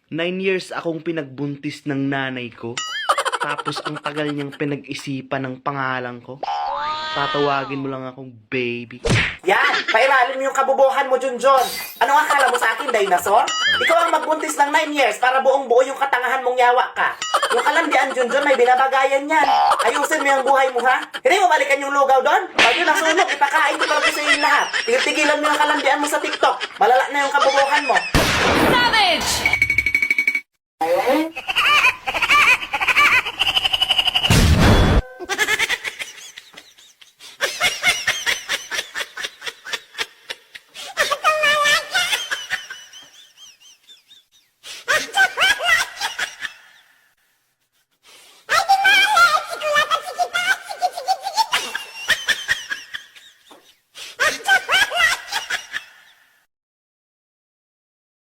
9 years akong pinagbuntis ng nanay ko. Tapos ang tagal niyang pinag-isipan ng pangalan ko. Tatawagin mo lang akong baby. Yan! Pairalim yung kabubuhan mo, Junjun. Ano ang akala mo sa akin, dinosaur? Ikaw ang magbuntis ng 9 years para buong-buo yung katangahan mong yawa ka. Yung kalandian, Junjun, may binabagayan yan. Ayusin mo yung buhay mo, ha? Hindi mo balikan yung lugaw doon? Pag yun nasunog, ipakain ko talaga sa inyo lahat. Tigil-tigilan mo yung kalandian mo sa TikTok. Malala na yung kabubuhan mo.